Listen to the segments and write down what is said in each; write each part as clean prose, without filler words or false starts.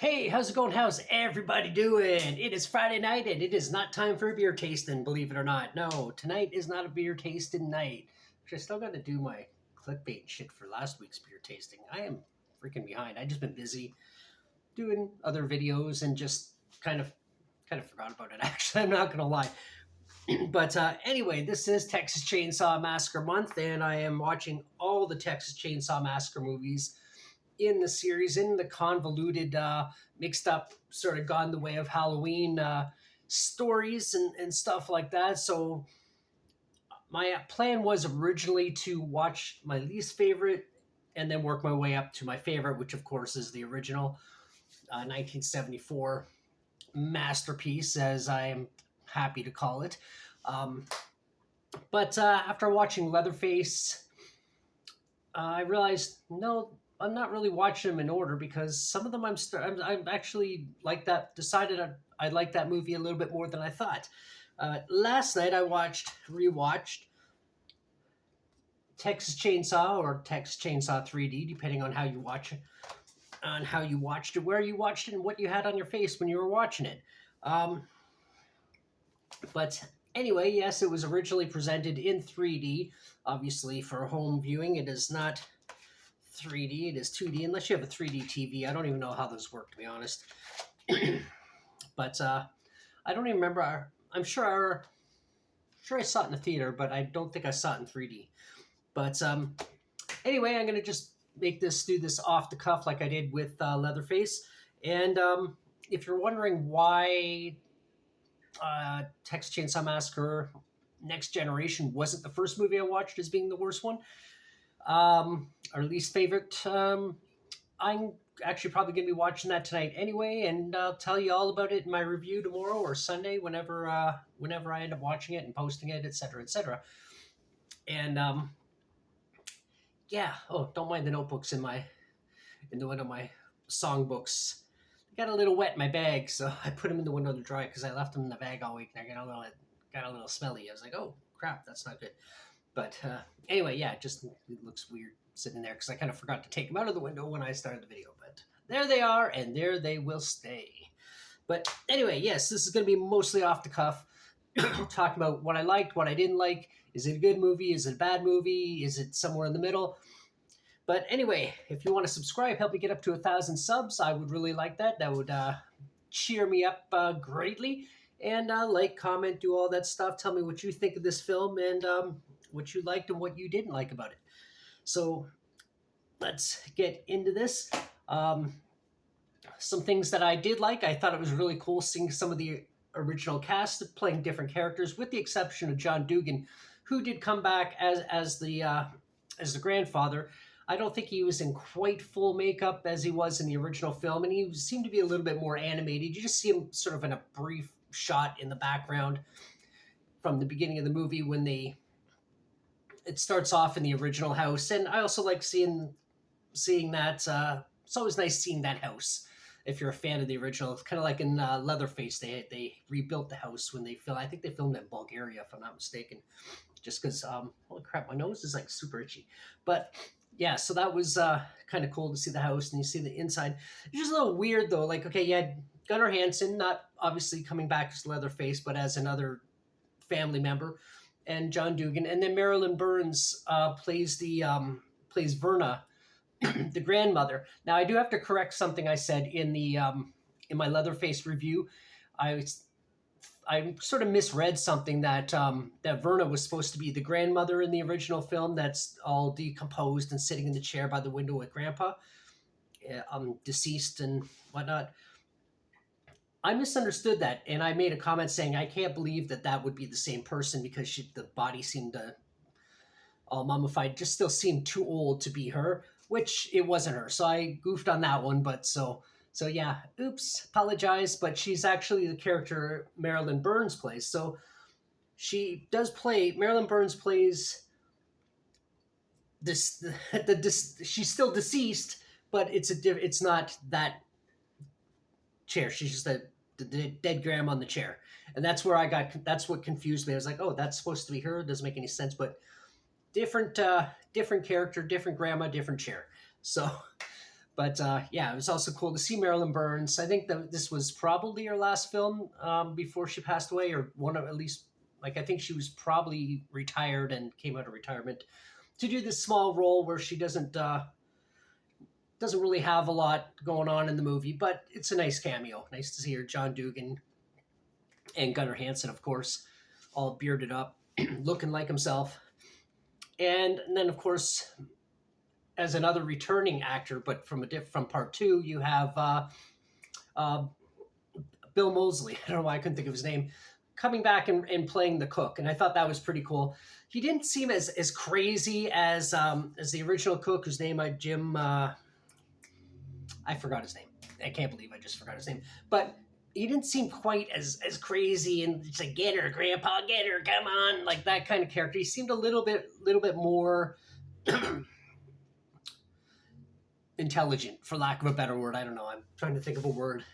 Hey, how's it going? How's everybody doing? It is Friday night and it is not time for beer tasting, believe it or not. No, tonight is not a beer tasting night. Which I still got to do my clickbait shit for last week's beer tasting. I am freaking behind. I just been busy doing other videos and just kind of forgot about it actually. I'm not gonna lie. But anyway, this is Texas Chainsaw Massacre month, and I am watching all the Texas Chainsaw Massacre movies in the series, in the convoluted, mixed up, sort of gone the way of Halloween stories and stuff like that. So my plan was originally to watch my least favorite and then work my way up to my favorite, which of course is the original 1974 masterpiece, as I am happy to call it. But after watching Leatherface, I realized no, I'm not really watching them in order because some of them I'm actually like that. Decided I like that movie a little bit more than I thought. Last night I rewatched Texas Chainsaw or Texas Chainsaw 3D, depending on how you watch it, on how you watched it, where you watched it, and what you had on your face when you were watching it. But anyway, yes, it was originally presented in 3D. Obviously, for home viewing, it is not 3D, it is 2D, unless you have a 3D TV. I don't even know how those work, to be honest. But I don't even remember. I'm sure I saw it in the theater, but I don't think I saw it in 3D. But anyway, I'm going to just do this off the cuff like I did with Leatherface. And if you're wondering why Texas Chainsaw Massacre Next Generation wasn't the first movie I watched as being the worst one, or least favorite, I'm actually probably going to be watching that tonight anyway, and I'll tell you all about it in my review tomorrow or Sunday, whenever I end up watching it and posting it, etc., etc. And yeah, oh, don't mind the notebooks in the one of my songbooks. They got a little wet in my bag, so I put them in the window to dry because I left them in the bag all week and I got a little smelly. I was like, oh crap, that's not good. But anyway, yeah, it looks weird sitting there because I kind of forgot to take them out of the window when I started the video. But there they are, and there they will stay. But anyway, yes, this is going to be mostly off the cuff, talking about what I liked, what I didn't like. Is it a good movie? Is it a bad movie? Is it somewhere in the middle? But anyway, if you want to subscribe, help me get up to 1,000 subs. I would really like that. That would cheer me up greatly. And like, comment, do all that stuff. Tell me what you think of this film and what you liked and what you didn't like about it. So let's get into this. Some things that I did like. I thought it was really cool seeing some of the original cast playing different characters, with the exception of John Dugan, who did come back as the grandfather. I don't think he was in quite full makeup as he was in the original film, and he seemed to be a little bit more animated. You just see him sort of in a brief shot in the background from the beginning of the movie when it starts off in the original house. And I also like seeing that. It's always nice seeing that house if you're a fan of the original. It's kind of like in Leatherface, they rebuilt the house when they filmed. I think they filmed it in Bulgaria, if I'm not mistaken. Just because, holy crap, my nose is like super itchy. But yeah, so that was kind of cool to see the house and you see the inside. It's just a little weird though. Like, okay, you had Gunnar Hansen, not obviously coming back as Leatherface, but as another family member, and John Dugan, and then Marilyn Burns plays Verna, the grandmother. Now, I do have to correct something I said in my Leatherface review. I sort of misread something that Verna was supposed to be the grandmother in the original film that's all decomposed and sitting in the chair by the window with Grandpa, deceased and whatnot. I misunderstood that, and I made a comment saying I can't believe that would be the same person because the body seemed all mummified, just still seemed too old to be her, which it wasn't her. So I goofed on that one, but so yeah, oops, apologize, but she's actually the character Marilyn Burns plays. So Marilyn Burns plays this, she's still deceased, but it's not that chair. She's just the dead grandma on the chair. And that's what confused me. I was like, oh, that's supposed to be her. It doesn't make any sense, but different character, different grandma, different chair. So, But yeah, it was also cool to see Marilyn Burns. I think that this was probably her last film before she passed away, or one of at least, like, I think she was probably retired and came out of retirement to do this small role where she doesn't really have a lot going on in the movie, but it's a nice cameo. Nice to see her, John Dugan and Gunnar Hansen, of course, all bearded up, looking like himself. And then, of course, as another returning actor, but from part two, you have uh, Bill Moseley. I don't know why I couldn't think of his name, coming back and playing the cook, and I thought that was pretty cool. He didn't seem as crazy as the original cook, whose name Jim. I forgot his name. I can't believe I just forgot his name. But he didn't seem quite as crazy and just like, get her, Grandpa, get her, come on, like that kind of character. He seemed a little bit more intelligent, for lack of a better word. I don't know. I'm trying to think of a word,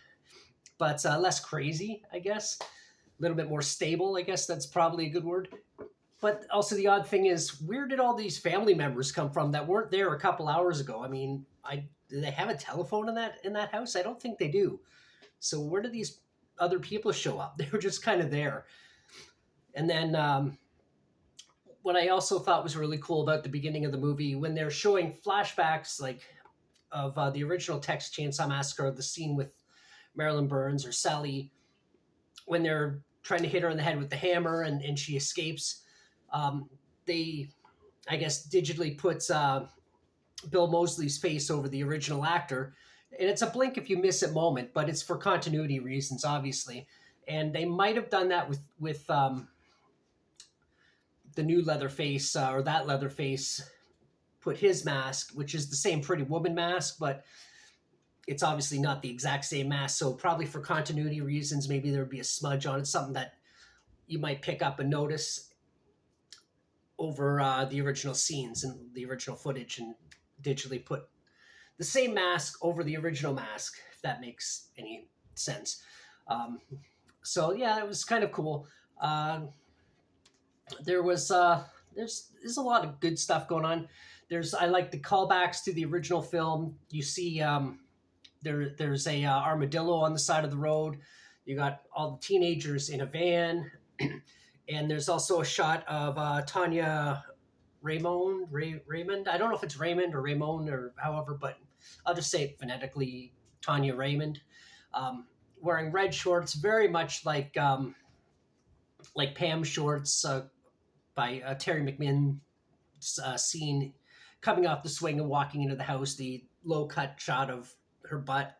but less crazy, I guess. A little bit more stable, I guess that's probably a good word. But also the odd thing is, where did all these family members come from that weren't there a couple hours ago? I mean, do they have a telephone in that house? I don't think they do. So where do these other people show up? They were just kind of there. And then what I also thought was really cool about the beginning of the movie, when they're showing flashbacks like of the original Texas Chainsaw Massacre, the scene with Marilyn Burns or Sally, when they're trying to hit her in the head with the hammer and she escapes. They, I guess, digitally puts Bill Moseley's face over the original actor. And it's a blink if you miss it moment, but it's for continuity reasons, obviously. And they might have done that with the new Leatherface, or that Leatherface put his mask, which is the same Pretty Woman mask, but it's obviously not the exact same mask. So probably for continuity reasons, maybe there would be a smudge on it, something that you might pick up and notice over the original scenes and the original footage, and digitally put the same mask over the original mask, if that makes any sense. So yeah, it was kind of cool. There's a lot of good stuff going on. I like the callbacks to the original film. You see there's a armadillo on the side of the road. You got all the teenagers in a van. And there's also a shot of Tanya Raymond. I don't know if it's Raymond or Raymond or however, but I'll just say it phonetically, Tanya Raymond, wearing red shorts, very much like Pam shorts by Terry McMinn scene, coming off the swing and walking into the house. The low cut shot of her butt,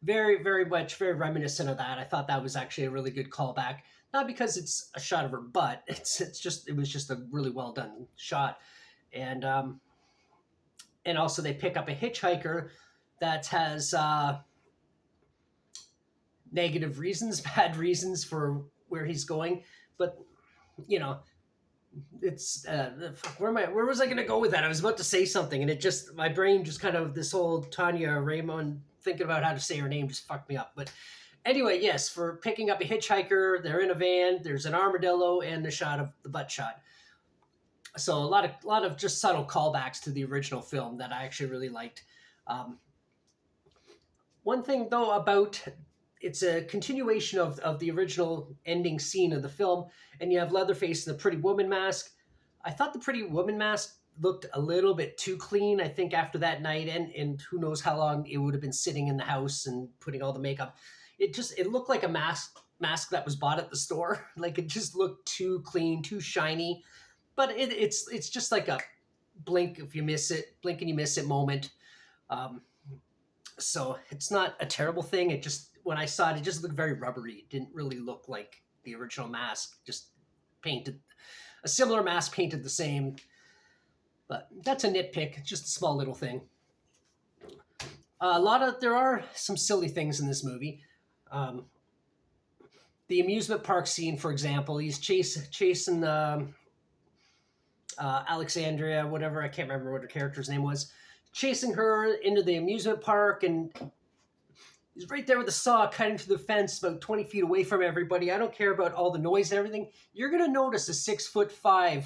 very, very much, very reminiscent of that. I thought that was actually a really good callback. Not because it's a shot of her butt. It was just a really well done shot. And also they pick up a hitchhiker that has negative reasons, bad reasons for where he's going. But, you know, it's where was I going to go with that? I was about to say something, and my brain just kind of, this whole Tanya Raymond, thinking about how to say her name, just fucked me up. But anyway, yes, for picking up a hitchhiker, they're in a van, there's an armadillo, and the shot of the butt shot. So a lot of just subtle callbacks to the original film that I actually really liked. One thing, though, about it's a continuation of the original ending scene of the film, and you have Leatherface in the Pretty Woman mask. I thought the Pretty Woman mask looked a little bit too clean, I think, after that night, and who knows how long it would have been sitting in the house and putting all the makeup. It looked like a mask that was bought at the store. Like, it just looked too clean, too shiny. But it's just like a blink and you miss it moment. So it's not a terrible thing. It just, when I saw it, it just looked very rubbery. It didn't really look like the original mask, just painted, a similar mask painted the same. But that's a nitpick, just a small little thing. There are some silly things in this movie. The amusement park scene, for example, he's chasing Alexandria, whatever, I can't remember what her character's name was, chasing her into the amusement park, and he's right there with the saw cutting through the fence about 20 feet away from everybody. I don't care about all the noise and everything. You're going to notice a 6'5"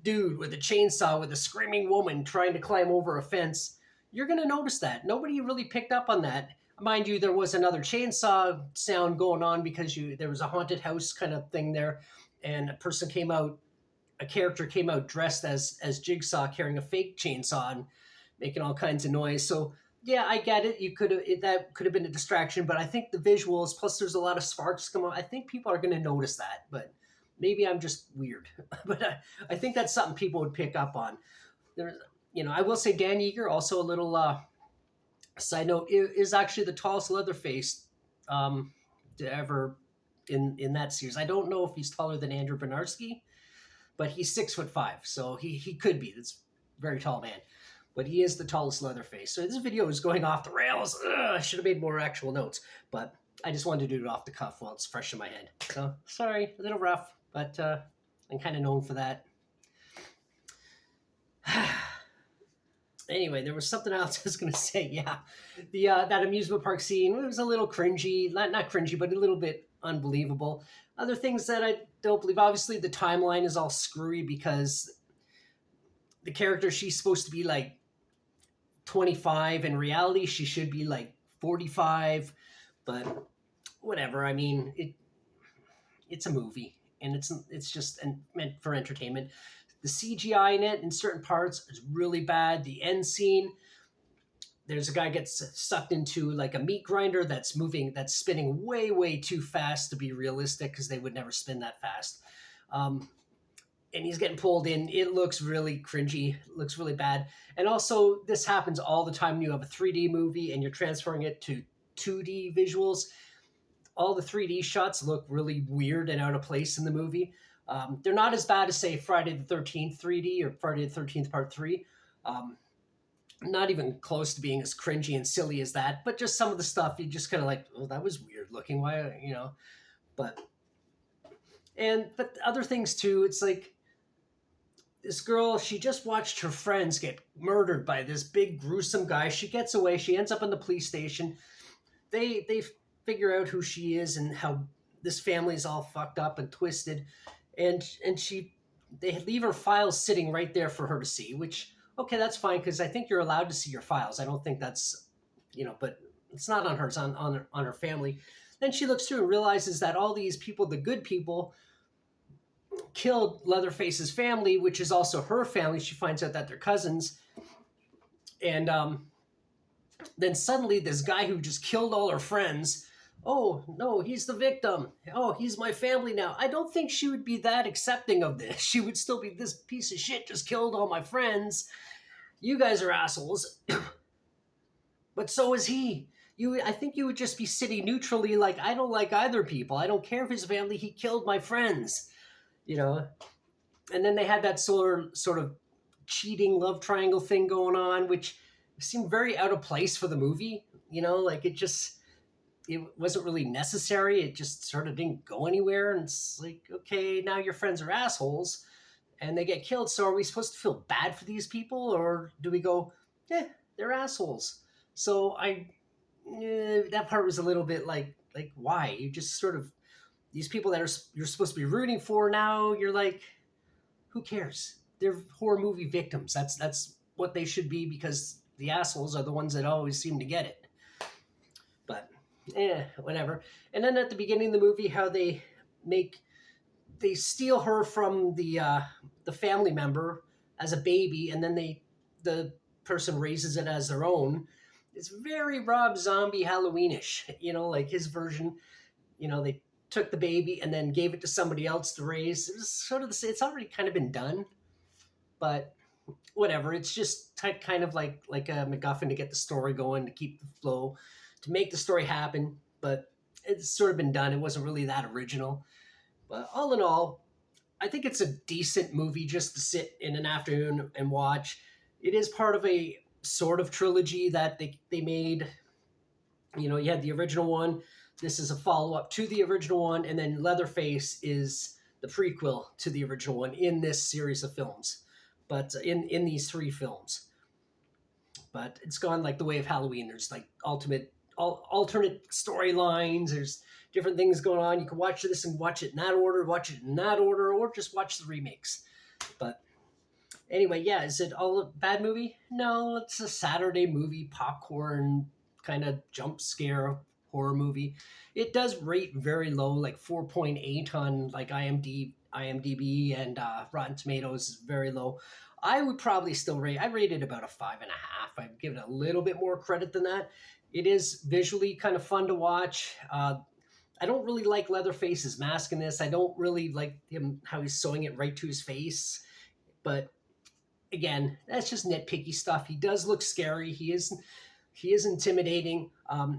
dude with a chainsaw with a screaming woman trying to climb over a fence. you're going to notice that. Nobody really picked up on that. Mind you, there was another chainsaw sound going on because there was a haunted house kind of thing there, and a character came out dressed as Jigsaw, carrying a fake chainsaw and making all kinds of noise. So yeah, I get it. That could have been a distraction, but I think the visuals, plus there's a lot of sparks come out. I think people are going to notice that, but maybe I'm just weird. But I think that's something people would pick up on. There's, I will say Dan Yeager, also a little side note, is actually the tallest Leatherface to ever in that series. I don't know if he's taller than Andrew Bernarski, but he's 6'5", so he could be. That's a very tall man. But he is the tallest Leatherface. So this video is going off the rails. I should have made more actual notes, but I just wanted to do it off the cuff while it's fresh in my head. So sorry, a little rough, but I'm kind of known for that. Anyway, there was something else I was going to say. Yeah, the that amusement park scene, it was a little cringy. Not cringy, but a little bit unbelievable. Other things that I don't believe. Obviously, the timeline is all screwy because the character, she's supposed to be like 25. In reality, she should be like 45. But whatever. I mean, it's a movie, and it's just meant for entertainment. The CGI in it in certain parts is really bad. The end scene, there's a guy gets sucked into like a meat grinder that's spinning way, way too fast to be realistic because they would never spin that fast. And he's getting pulled in. It looks really cringy. It looks really bad. And also, this happens all the time when you have a 3D movie and you're transferring it to 2D visuals. All the 3D shots look really weird and out of place in the movie. They're not as bad as, say, Friday the 13th 3D or Friday the 13th Part 3. Not even close to being as cringy and silly as that, but just some of the stuff you just kind of like, oh, that was weird looking. Why, but other things too. It's like this girl, she just watched her friends get murdered by this big gruesome guy. She gets away. She ends up in the police station. They figure out who she is and how this family's all fucked up and twisted. And they leave her files sitting right there for her to see, which, okay, that's fine, because I think you're allowed to see your files. I don't think that's, but it's not on her, it's on her family. Then she looks through and realizes that all these people, the good people, killed Leatherface's family, which is also her family. She finds out that they're cousins. And then suddenly this guy who just killed all her friends, oh, no, he's the victim. Oh, he's my family now. I don't think she would be that accepting of this. She would still be, this piece of shit just killed all my friends. You guys are assholes. But so is he. I think you would just be sitting neutrally like, I don't like either people. I don't care if his family, he killed my friends. And then they had that sort of cheating love triangle thing going on, which seemed very out of place for the movie. Like it wasn't really necessary. It just sort of didn't go anywhere. And it's like, okay, now your friends are assholes and they get killed. So are we supposed to feel bad for these people? Or do we go, they're assholes? So that part was a little bit like why? You just sort of, these people that you're supposed to be rooting for now, you're like, who cares? They're horror movie victims. That's what they should be, because the assholes are the ones that always seem to get it. But whatever. And then at the beginning of the movie, how they steal her from the family member as a baby, and then the person raises it as their own. It's very Rob Zombie Halloweenish, like his version. They took the baby and then gave it to somebody else to raise. It was sort of it's already kind of been done, but whatever. It's just kind of like a MacGuffin to get the story going, to keep the flow, to make the story happen, but it's sort of been done. It wasn't really that original. But all in all, I think it's a decent movie just to sit in an afternoon and watch. It is part of a sort of trilogy that they made. You had the original one. This is a follow-up to the original one, and then Leatherface is the prequel to the original one in this series of films. But in these 3 films. But it's gone like the way of Halloween. There's like alternate storylines. There's different things going on. You can watch this and watch it in that order, or just watch the remakes. But Anyway, yeah, is it all a bad movie? No, it's a Saturday movie, popcorn kind of jump scare horror movie. It does rate very low, like 4.8 on like IMDb and Rotten Tomatoes is very low. I would probably still rate. I rated about a 5.5. I'd give it a little bit more credit than that. It is visually kind of fun to watch. I don't really like Leatherface's mask in this. I don't really like him how he's sewing it right to his face. But again, that's just nitpicky stuff. He does look scary. He is intimidating.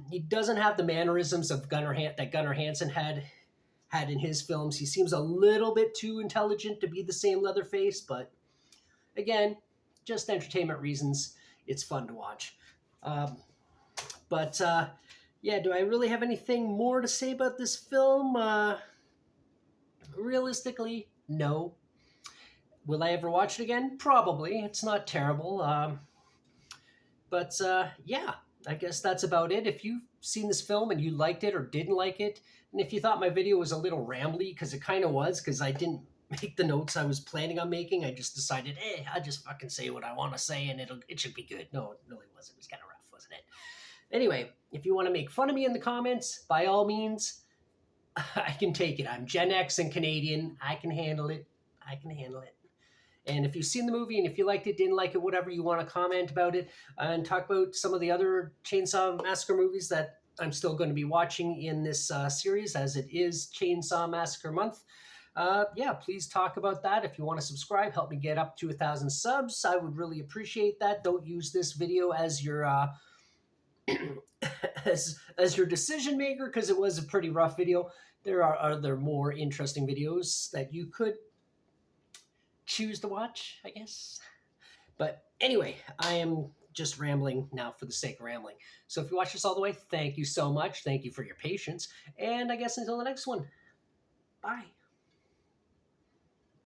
He doesn't have the mannerisms of that Gunnar Hansen had in his films. He seems a little bit too intelligent to be the same Leatherface, but again, just entertainment reasons. It's fun to watch. But yeah, do I really have anything more to say about this film? Realistically, no. Will I ever watch it again? Probably. It's not terrible. But yeah, I guess that's about it. If you've seen this film and you liked it or didn't like it, and if you thought my video was a little rambly, because it kind of was, because I didn't make the notes I was planning on making, I just decided, hey, I just fucking say what I want to say, and it should be good. No, it really wasn't. It was kind of rough, wasn't it? Anyway, if you want to make fun of me in the comments, by all means, I can take it. I'm Gen X and Canadian. I can handle it. I can handle it. And if you've seen the movie and if you liked it, didn't like it, whatever, you want to comment about it and talk about some of the other Chainsaw Massacre movies that I'm still going to be watching in this series, as it is Chainsaw Massacre Month. Yeah, please talk about that. If you want to subscribe, help me get up to 1,000 subs. I would really appreciate that. Don't use this video as your as your decision maker, because it was a pretty rough video. There are other more interesting videos that you could choose to watch, I guess. But anyway, I am just rambling now for the sake of rambling. So if you watch this all the way, thank you so much. Thank you for your patience. And I guess until the next one, bye.